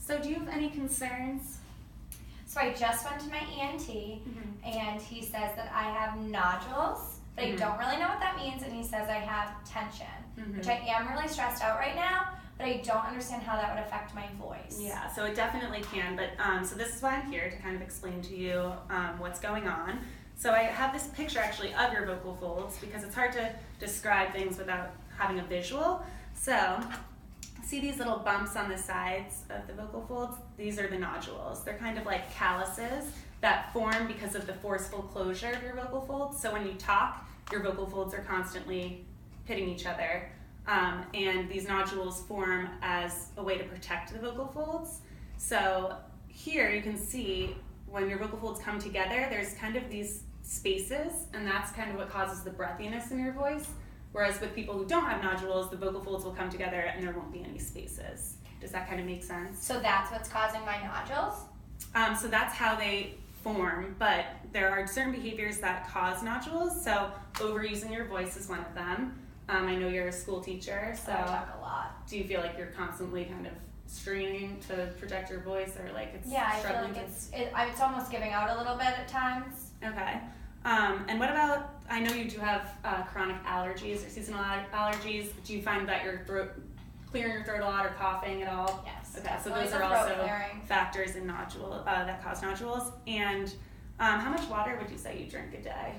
So do you have any concerns? So I just went to my ENT, and he says that I have nodules, but I don't really know what that means, and he says I have tension, which I am really stressed out right now, but I don't understand how that would affect my voice. Yeah, so it definitely can, but so this is why I'm here, to kind of explain to you what's going on. So I have this picture actually of your vocal folds because it's hard to describe things without having a visual. So see these little bumps on the sides of the vocal folds? These are the nodules. They're kind of like calluses that form because of the forceful closure of your vocal folds. So when you talk, your vocal folds are constantly hitting each other. And these nodules form as a way to protect the vocal folds. So here you can see when your vocal folds come together, there's kind of these spaces, and that's kind of what causes the breathiness in your voice. Whereas with people who don't have nodules, the vocal folds will come together and there won't be any spaces. Does that kind of make sense? So that's what's causing my nodules? So that's how they form, but there are certain behaviors that cause nodules. So overusing your voice is one of them. I know you're a school teacher, so I talk a lot. Do you feel like you're constantly kind of straining to protect your voice, or like it's struggling? Yeah, I feel like it's almost giving out a little bit at times. Okay. And what about, I know you do have chronic allergies or seasonal allergies. Do you find that your throat, clearing your throat a lot or coughing at all? Yes. Okay, so those are also factors in nodule that cause nodules. And how much water would you say you drink a day?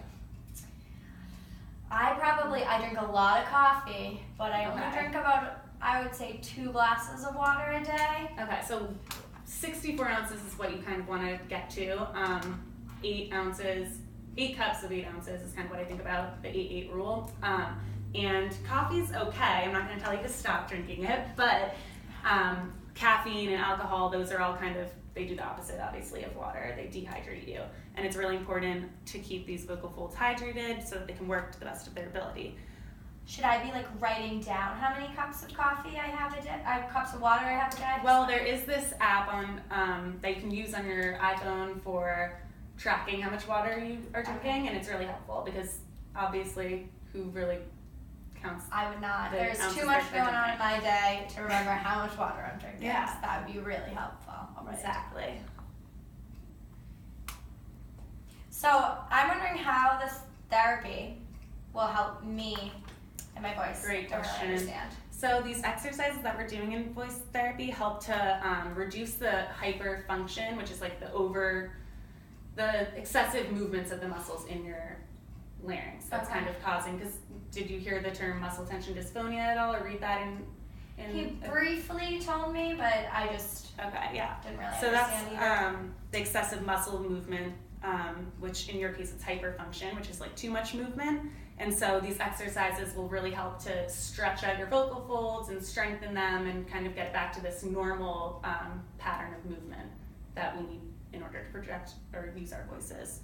I drink a lot of coffee, but I only drink about, I would say, 2 glasses of water a day. Okay, so 64 ounces is what you kind of want to get to. 8 cups of 8 ounces is kind of what I think about, the 8-8 rule. And coffee's okay. I'm not going to tell you to stop drinking it, but caffeine and alcohol, those are all kind of, they do the opposite, obviously, of water. They dehydrate you. And it's really important to keep these vocal folds hydrated so that they can work to the best of their ability. Should I be like writing down how many cups of coffee I have a day, cups of water I have a day? Well, there is this app on that you can use on your iPhone for tracking how much water you are drinking, and it's really helpful because obviously, who really counts? I would not. There's too much going on in my day to remember how much water I'm drinking. Yeah. So that would be really helpful. Exactly. So I'm wondering how this therapy will help me and my voice. Great question. Really understand. So these exercises that we're doing in voice therapy help to reduce the hyperfunction, which is like the excessive movements of the muscles in your larynx. That's kind of causing, because did you hear the term muscle tension dysphonia at all, or read that in he briefly told me, but I just didn't really understand either. The excessive muscle movement, which in your case it's hyperfunction, which is like too much movement. And so these exercises will really help to stretch out your vocal folds and strengthen them and kind of get back to this normal pattern of movement that we need in order to project or use our voices.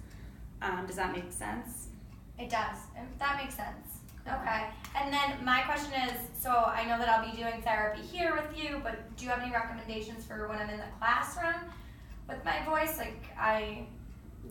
Does that make sense? It does. That makes sense. Okay. And then my question is, so I know that I'll be doing therapy here with you, but do you have any recommendations for when I'm in the classroom with my voice? Like I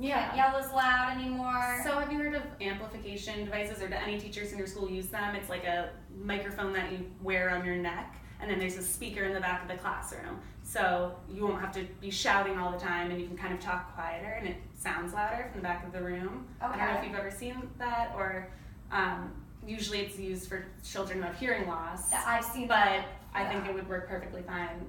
can't yell as loud anymore. So have you heard of amplification devices, or do any teachers in your school use them? It's like a microphone that you wear on your neck, and then there's a speaker in the back of the classroom. So you won't have to be shouting all the time, and you can kind of talk quieter, and it sounds louder from the back of the room. Okay. I don't know if you've ever seen that, or usually it's used for children who have hearing loss. I've seen but that. I think it would work perfectly fine,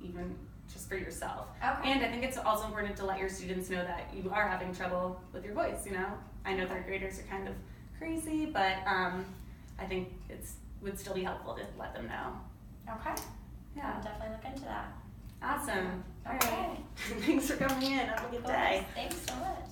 even just for yourself. Okay. And I think it's also important to let your students know that you are having trouble with your voice, you know? I know third graders are kind of crazy, but I think it would still be helpful to let them know. Okay. Yeah. I'll definitely look into that. Awesome. Okay. All right. Thanks for coming in. Have a good day. Thanks so much.